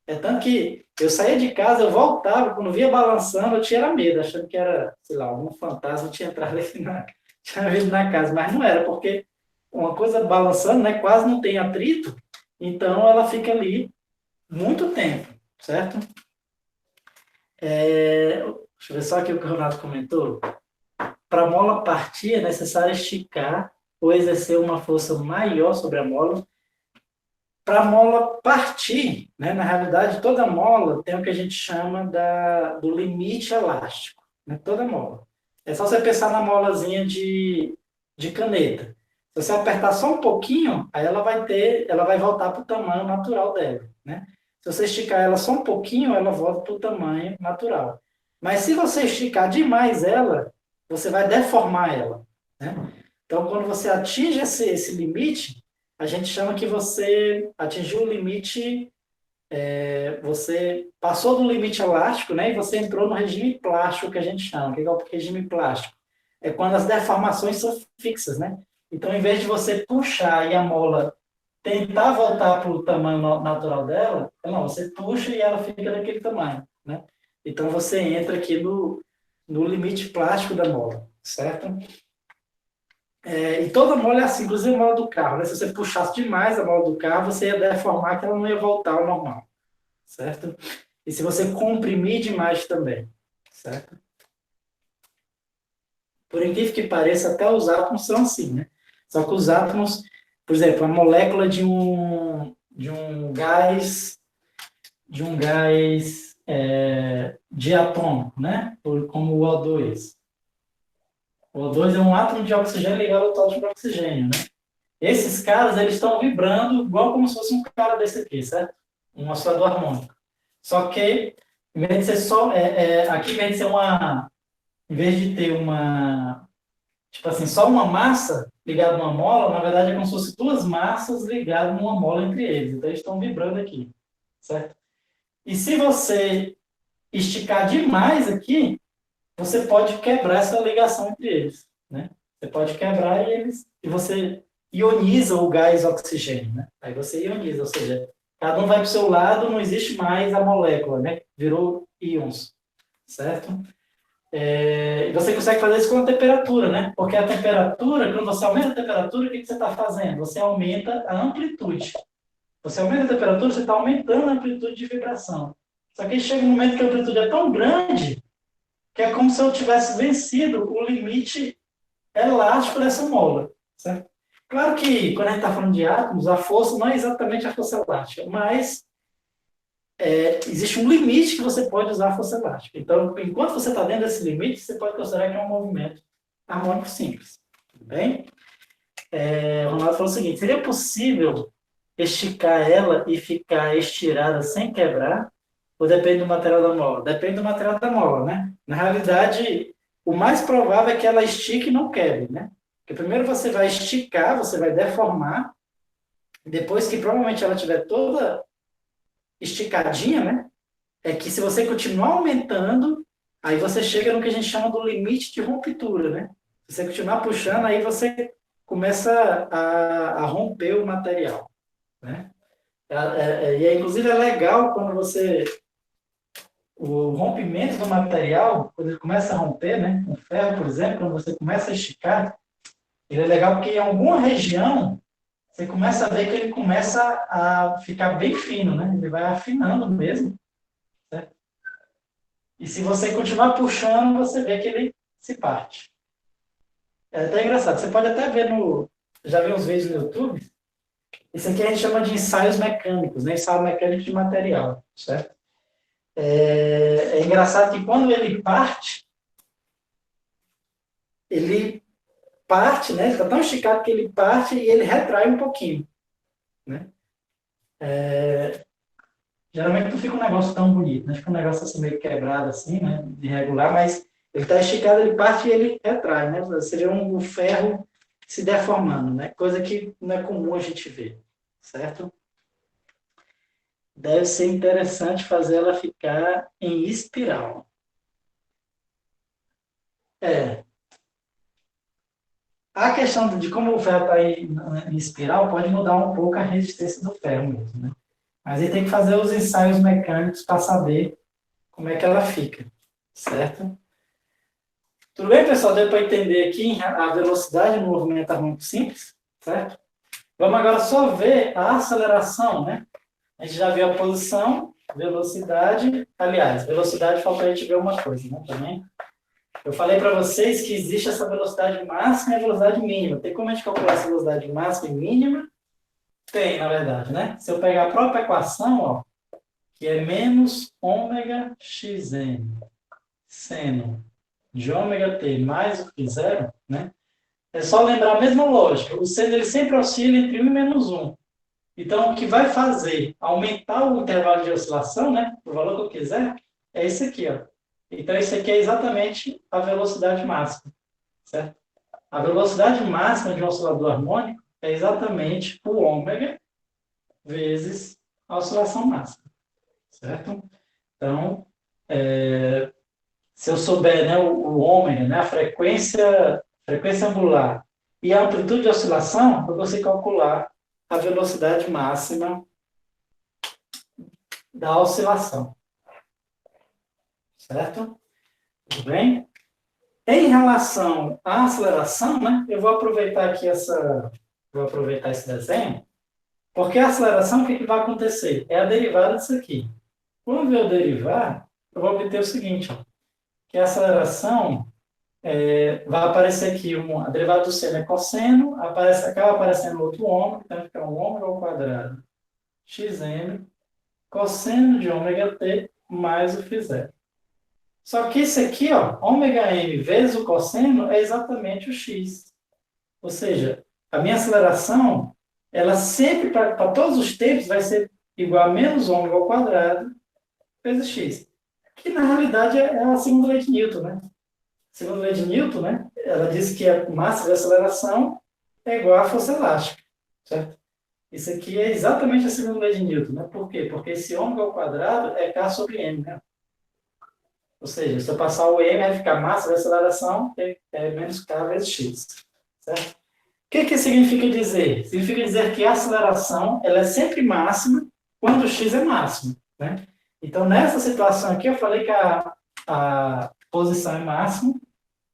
É tanto que eu saía de casa, eu voltava, quando via balançando, eu tinha medo, achando que era, sei lá, algum fantasma tinha entrado aqui tinha vindo na casa, mas não era, porque uma coisa balançando, né, quase não tem atrito, então ela fica ali muito tempo, certo? Deixa eu ver só aqui o que o Ronaldo comentou. Para a mola partir, é necessário esticar ou exercer uma força maior sobre a mola. Para a mola partir, né, na realidade, toda mola tem o que a gente chama do limite elástico. Né, toda mola. É só você pensar na molazinha de caneta. Se você apertar só um pouquinho, aí ela vai voltar para o tamanho natural dela. Né? Se você esticar ela só um pouquinho, ela volta para o tamanho natural. Mas se você esticar demais ela, você vai deformar ela. Né? Então, quando você atinge esse limite, a gente chama que você atingiu o limite, você passou do limite elástico, né, e você entrou no regime plástico, que a gente chama. O que é o regime plástico? É quando as deformações são fixas, né? Então, em vez de você puxar e a mola tentar voltar para o tamanho natural dela, não, você puxa e ela fica daquele tamanho, né? Então, você entra aqui no limite plástico da mola, certo? E toda mola é assim, inclusive a mola do carro, né? Se você puxasse demais a mola do carro, você ia deformar que ela não ia voltar ao normal, certo? E se você comprimir demais também, certo? Por incrível que pareça, até os átomos são assim, né? Só que os átomos, por exemplo, a molécula de um gás diatômico, né? Como o O2. O O2 é um átomo de oxigênio ligado ao átomo de oxigênio, né? Esses caras, eles estão vibrando igual como se fosse um cara desse aqui, certo? Um oscilador harmônico. Só que, em vez de ser só, aqui, em vez de ser em vez de ter tipo assim, só uma massa ligada numa mola, na verdade é como se fosse duas massas ligadas numa mola entre eles. Então, eles estão vibrando aqui, certo? E se você esticar demais aqui, você pode quebrar essa ligação entre eles, né? Você pode quebrar e você ioniza o gás oxigênio, né? Aí você ioniza, ou seja, cada um vai para o seu lado, não existe mais a molécula, né? Virou íons, certo? E você consegue fazer isso com a temperatura, né? Porque a temperatura, quando você aumenta a temperatura, o que você está fazendo? Você aumenta a amplitude. Você aumenta a temperatura, você está aumentando a amplitude de vibração. Só que chega um momento que a amplitude é tão grande que é como se eu tivesse vencido o limite elástico dessa mola, certo? Claro que, quando a gente está falando de átomos, a força não é exatamente a força elástica, mas existe um limite que você pode usar a força elástica. Então, enquanto você está dentro desse limite, você pode considerar que é um movimento harmônico simples. Tudo bem? O Ronaldo falou o seguinte: seria possível esticar ela e ficar estirada sem quebrar? Ou depende do material da mola? Depende do material da mola, né? Na realidade, o mais provável é que ela estique e não quebre, né? Porque primeiro você vai esticar, você vai deformar, depois que provavelmente ela estiver toda esticadinha, né? É que se você continuar aumentando, aí você chega no que a gente chama do limite de ruptura, né? Se você continuar puxando, aí você começa a romper o material, né? Inclusive, é legal quando o rompimento do material, quando ele começa a romper, né? Um ferro, por exemplo, quando você começa a esticar, ele é legal porque em alguma região você começa a ver que ele começa a ficar bem fino, né? Ele vai afinando mesmo, certo? E se você continuar puxando, você vê que ele se parte. É até engraçado. Você pode até ver já viu uns vídeos no YouTube? Isso aqui a gente chama de ensaios mecânicos, né? Ensaio mecânico de material, certo? É engraçado que quando ele parte, né? Ele está tão esticado que ele parte e ele retrai um pouquinho, né? Geralmente não fica um negócio tão bonito, né? Fica um negócio assim meio quebrado, assim, né? Irregular, mas ele está esticado, ele parte e ele retrai, né? Seria um ferro se deformando, né? Coisa que não é comum a gente ver, certo? Deve ser interessante fazer ela ficar em espiral. É. A questão de como o ferro está em espiral pode mudar um pouco a resistência do ferro mesmo, né? Mas aí tem que fazer os ensaios mecânicos para saber como é que ela fica, certo? Tudo bem, pessoal? Deu para entender aqui a velocidade do movimento harmônico simples, certo? Vamos agora só ver a aceleração, né? A gente já viu a posição, velocidade. Aliás, velocidade falta a gente ver uma coisa, né? Também. Eu falei para vocês que existe essa velocidade máxima e a velocidade mínima. Tem como a gente calcular essa velocidade máxima e mínima? Tem, na verdade, né? Se eu pegar a própria equação, ó, que é menos ômega xn seno de ômega t mais o φ zero, né? É só lembrar a mesma lógica. O seno ele sempre oscila entre 1 e menos 1. Então, o que vai fazer aumentar o intervalo de oscilação, né, o valor que eu quiser, é esse aqui, ó. Então, isso aqui é exatamente a velocidade máxima, certo? A velocidade máxima de um oscilador harmônico é exatamente o ômega vezes a oscilação máxima, certo? Então, se eu souber, né, o ômega, né, a frequência angular e a amplitude de oscilação, eu consigo calcular a velocidade máxima da oscilação, certo? Tudo bem? Em relação à aceleração, né, eu vou aproveitar esse desenho, porque a aceleração, o que vai acontecer? É a derivada disso aqui. Quando eu derivar, eu vou obter o seguinte, ó, que a aceleração vai aparecer aqui, a derivada do seno é cosseno, acaba aparecendo outro ômega, então fica um ômega ao quadrado xn, cosseno de ômega t mais o φ zero. Só que isso aqui, ó, ômega m vezes o cosseno é exatamente o x. Ou seja, a minha aceleração, ela sempre, para todos os tempos, vai ser igual a menos ômega ao quadrado vezes x. Que, na realidade, é a segunda lei de Newton, né? A segunda lei de Newton, né? Ela diz que a massa de aceleração é igual à força elástica, certo? Isso aqui é exatamente a segunda lei de Newton, né? Por quê? Porque esse ômega ao quadrado é K sobre M, né? Ou seja, se eu passar o M, vai ficar massa de aceleração é menos K vezes X. Certo? O que significa dizer? Significa dizer que a aceleração ela é sempre máxima quando o X é máximo. Né? Então, nessa situação aqui, eu falei que a posição é máxima,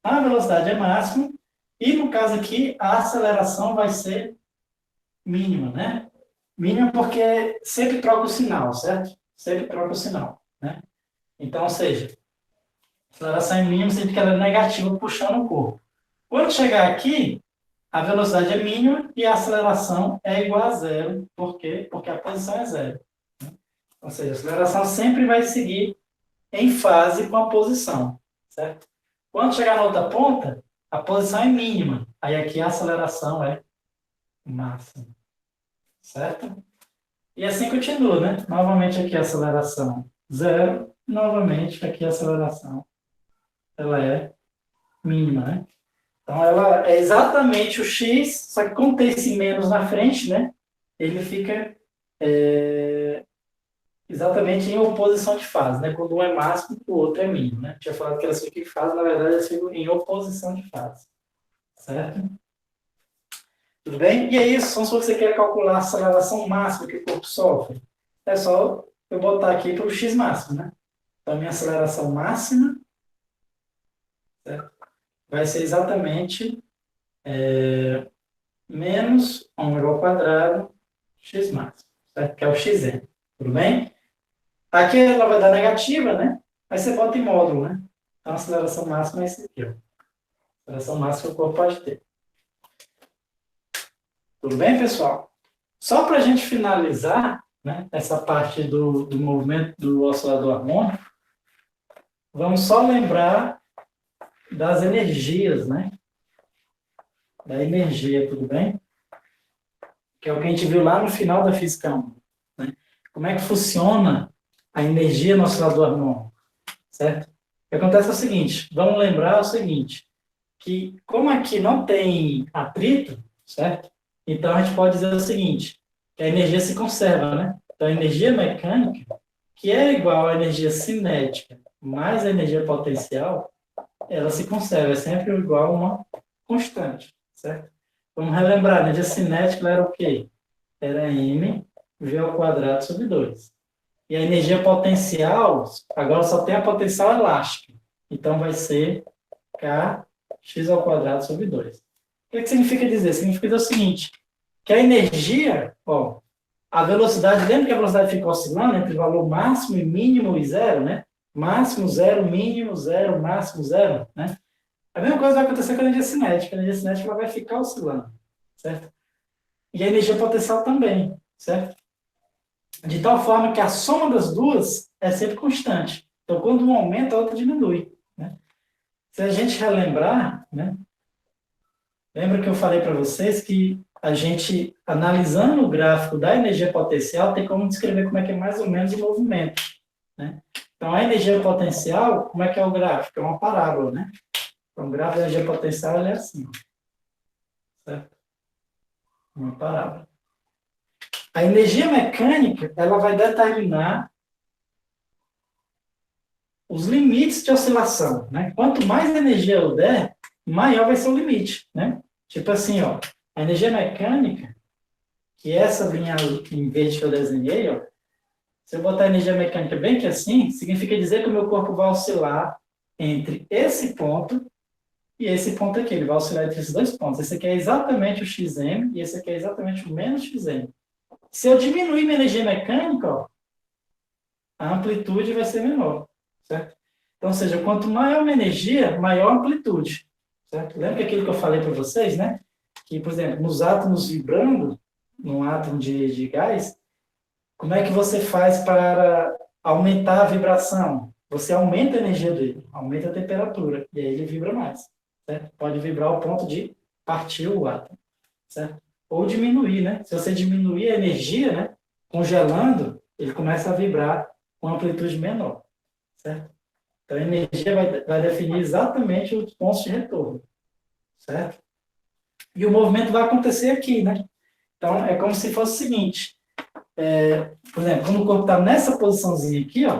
a velocidade é máxima, e no caso aqui, a aceleração vai ser mínima. Né? Mínima porque sempre troca o sinal, certo? Sempre troca o sinal. Né? Então, ou seja, a aceleração é mínima sempre que ela é negativa, puxando o corpo. Quando chegar aqui, a velocidade é mínima e a aceleração é igual a zero. Por quê? Porque a posição é zero. Ou seja, a aceleração sempre vai seguir em fase com a posição. Certo? Quando chegar na outra ponta, a posição é mínima. Aí aqui a aceleração é máxima. Certo? E assim continua, né? Novamente aqui a aceleração zero. Novamente aqui a aceleração ela é mínima, né? Então, ela é exatamente o x, só que como tem esse menos na frente, né? Ele fica exatamente em oposição de fase, né? Quando um é máximo, o outro é mínimo, né? Tinha falado que elas ficam em fase, na verdade, elas ficam em oposição de fase, certo? Tudo bem? E é isso, se você quer calcular a aceleração máxima que o corpo sofre, é só eu botar aqui para o x máximo, né? Então, a minha aceleração máxima, certo? Vai ser exatamente menos ômega ao quadrado x máximo, certo? Que é o xn, tudo bem? Aqui ela vai dar negativa, né? Aí você bota em módulo, né? Então a aceleração máxima é esse aqui, ó. A aceleração máxima que o corpo pode ter. Tudo bem, pessoal? Só para a gente finalizar, né, essa parte do movimento do oscilador harmônico, vamos só lembrar das energias, né? Da energia, tudo bem? Que é o que a gente viu lá no final da física 1. Né? Como é que funciona a energia no oscilador harmônico, certo? O que acontece é o seguinte, vamos lembrar o seguinte, que como aqui não tem atrito, certo? Então a gente pode dizer o seguinte, que a energia se conserva, né? Então a energia mecânica, que é igual à energia cinética mais a energia potencial, ela se conserva, é sempre igual a uma constante, certo? Vamos relembrar, a energia cinética era o quê? Era m v ao quadrado sobre 2. E a energia potencial, agora só tem a potencial elástica. Então vai ser kx ao quadrado sobre 2. O que significa dizer? Significa dizer o seguinte, que a energia, ó, a velocidade, lembra que a velocidade fica oscilando entre o valor máximo e mínimo e zero, né? Máximo zero, mínimo zero, máximo zero, né? A mesma coisa vai acontecer com a energia cinética. A energia cinética ela vai ficar oscilando, certo? E a energia potencial também, certo? De tal forma que a soma das duas é sempre constante. Então, quando um aumenta, a outra diminui, né? Se a gente relembrar, né? Lembra que eu falei para vocês que a gente, analisando o gráfico da energia potencial, tem como descrever como é que é mais ou menos o movimento, né? Então, a energia potencial, como é que é o gráfico? É uma parábola, né? Então, o gráfico da energia potencial ele é assim, certo? Uma parábola. A energia mecânica, ela vai determinar os limites de oscilação, né? Quanto mais energia eu der, maior vai ser o limite, né? Tipo assim, ó, a energia mecânica, que é essa linha em verde que eu desenhei, ó, se eu botar a energia mecânica bem que assim, significa dizer que o meu corpo vai oscilar entre esse ponto e esse ponto aqui. Ele vai oscilar entre esses dois pontos. Esse aqui é exatamente o xm e esse aqui é exatamente o menos xm. Se eu diminuir minha energia mecânica, ó, a amplitude vai ser menor, certo? Então, ou seja, quanto maior a energia, maior a amplitude, certo? Lembra aquilo que eu falei para vocês, né? Que, por exemplo, nos átomos vibrando, num átomo de gás, como é que você faz para aumentar a vibração? Você aumenta a energia dele, aumenta a temperatura, e aí ele vibra mais, certo? Pode vibrar ao ponto de partir o átomo, certo? Ou diminuir, né? Se você diminuir a energia, né? Congelando, ele começa a vibrar com amplitude menor, certo? Então, a energia vai definir exatamente os pontos de retorno, certo? E o movimento vai acontecer aqui, né? Então, é como se fosse o seguinte, por exemplo, quando o corpo está nessa posiçãozinha aqui, ó,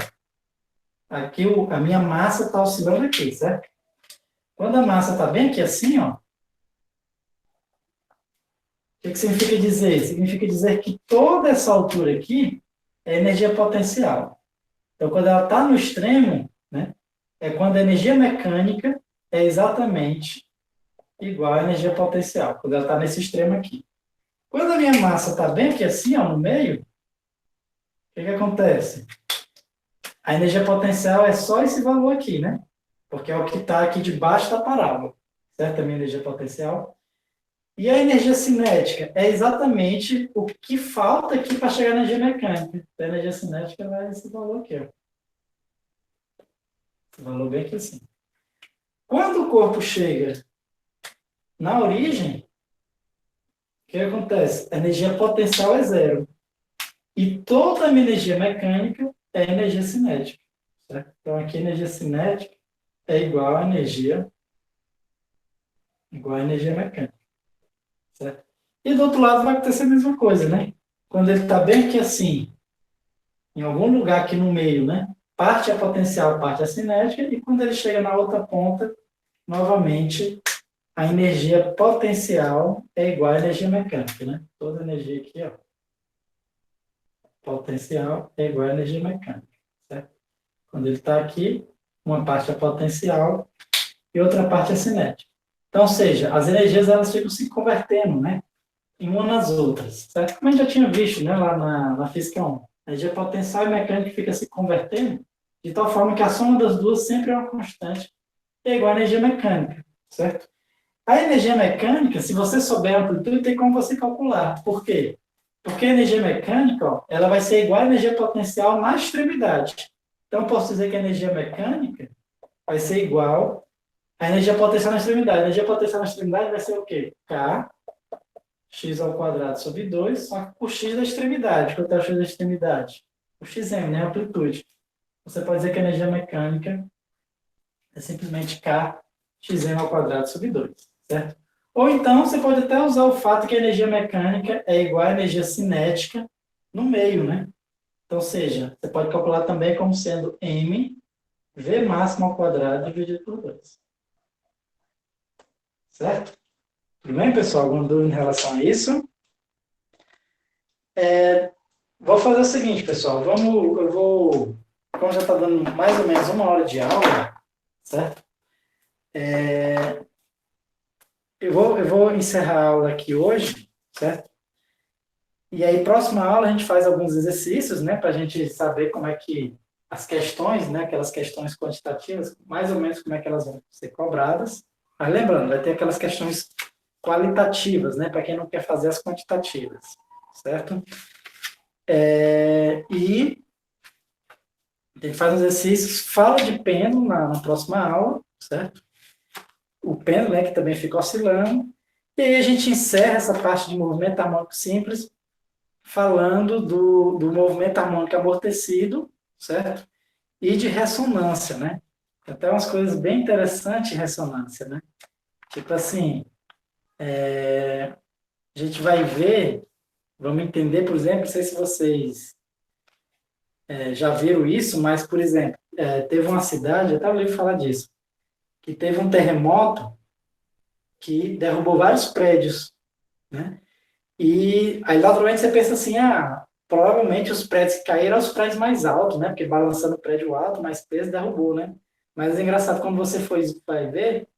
aqui a minha massa está oscilando aqui, certo? Quando a massa está bem aqui assim, ó, o que significa dizer? Significa dizer que toda essa altura aqui é energia potencial. Então, quando ela está no extremo, né, é quando a energia mecânica é exatamente igual à energia potencial, quando ela está nesse extremo aqui. Quando a minha massa está bem aqui assim, ó, no meio, o que acontece? A energia potencial é só esse valor aqui, né? Porque é o que está aqui debaixo da parábola, certo? A minha energia potencial. E a energia cinética é exatamente o que falta aqui para chegar na energia mecânica. Então, a energia cinética vai esse valor aqui, ó. Esse valor bem aqui assim. Quando o corpo chega na origem, o que acontece? A energia potencial é zero. E toda a minha energia mecânica é energia cinética, certo? Então, aqui a energia cinética é igual à energia mecânica, certo? E do outro lado vai acontecer a mesma coisa, né? Quando ele está bem aqui assim, em algum lugar aqui no meio, né? Parte é potencial, parte é cinética, e quando ele chega na outra ponta, novamente, a energia potencial é igual à energia mecânica, né? Toda energia aqui, ó, potencial é igual à energia mecânica, certo? Quando ele está aqui, uma parte é potencial e outra parte é cinética. Então, ou seja, as energias elas ficam se convertendo, né, em uma nas outras, certo? Como a gente já tinha visto, né, lá na física 1. A energia potencial e mecânica fica se convertendo de tal forma que a soma das duas sempre é uma constante, é igual à energia mecânica, certo? A energia mecânica, se você souber a amplitude, tem como você calcular. Por quê? Porque a energia mecânica, ó, ela vai ser igual à energia potencial na extremidade. Então, eu posso dizer que a energia mecânica vai ser igual à energia potencial na extremidade. A energia potencial na extremidade vai ser o quê? K x ao quadrado sobre 2, só que por x da extremidade. Quanto é o x da extremidade? O xm, né? A amplitude. Você pode dizer que a energia mecânica é simplesmente K xm ao quadrado sobre 2, certo? Ou então, você pode até usar o fato que a energia mecânica é igual à energia cinética no meio, né? Então, seja, você pode calcular também como sendo m v máximo ao quadrado dividido por 2. Certo? Tudo bem, pessoal? Alguma dúvida em relação a isso? Vou fazer o seguinte, pessoal. Como já está dando mais ou menos 1 hora de aula, certo? Eu vou encerrar a aula aqui hoje, certo? E aí, próxima aula, a gente faz alguns exercícios, né, para a gente saber como é que as questões, né, aquelas questões quantitativas, mais ou menos como é que elas vão ser cobradas. Mas lembrando, vai ter aquelas questões qualitativas, né, para quem não quer fazer as quantitativas, certo? E a gente faz uns exercícios, fala de pêndulo na próxima aula, certo? O pêndulo, né, que também fica oscilando. E aí a gente encerra essa parte de movimento harmônico simples falando do movimento harmônico amortecido, certo? E de ressonância, né? Tem até umas coisas bem interessantes em ressonância, né? Tipo assim, a gente vai ver, vamos entender, por exemplo, não sei se vocês já viram isso, mas, por exemplo, teve uma cidade, eu estava ouvindo falar disso, que teve um terremoto que derrubou vários prédios, né? E aí, naturalmente, você pensa assim, provavelmente os prédios que caíram eram os prédios mais altos, né? Porque balançando o prédio alto, mais peso derrubou, né? Mas é engraçado, quando você vai ver,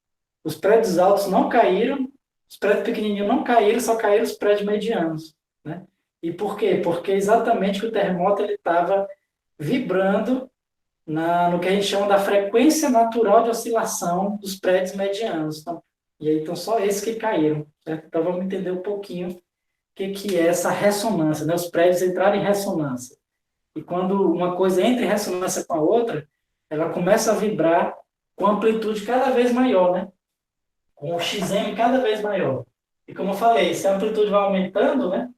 os prédios altos não caíram, os prédios pequenininhos não caíram, só caíram os prédios medianos, né? E por quê? Porque exatamente que o terremoto ele estava vibrando no que a gente chama da frequência natural de oscilação dos prédios medianos. Então, e aí, então, só esses que caíram, certo? Então, vamos entender um pouquinho o que é essa ressonância, né? Os prédios entrarem em ressonância. E quando uma coisa entra em ressonância com a outra, ela começa a vibrar com amplitude cada vez maior, né? Com o Xm cada vez maior. E como eu falei, se a amplitude vai aumentando, né?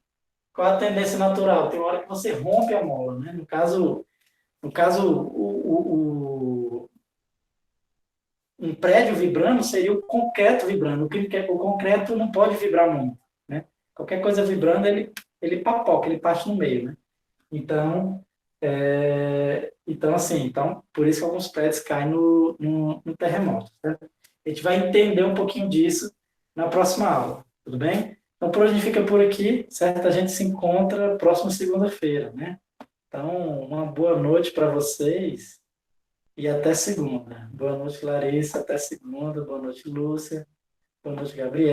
Qual a tendência natural? Tem uma hora que você rompe a mola, né? No caso um prédio vibrando seria o concreto vibrando. O concreto não pode vibrar muito, né? Qualquer coisa vibrando, ele papoca, ele parte no meio, né? Então, por isso que alguns prédios caem no terremoto, certo? A gente vai entender um pouquinho disso na próxima aula, tudo bem? Então, por hoje a gente fica por aqui, certo? A gente se encontra próxima segunda-feira, né? Então, uma boa noite para vocês e até segunda. Boa noite, Larissa, até segunda. Boa noite, Lúcia. Boa noite, Gabriel.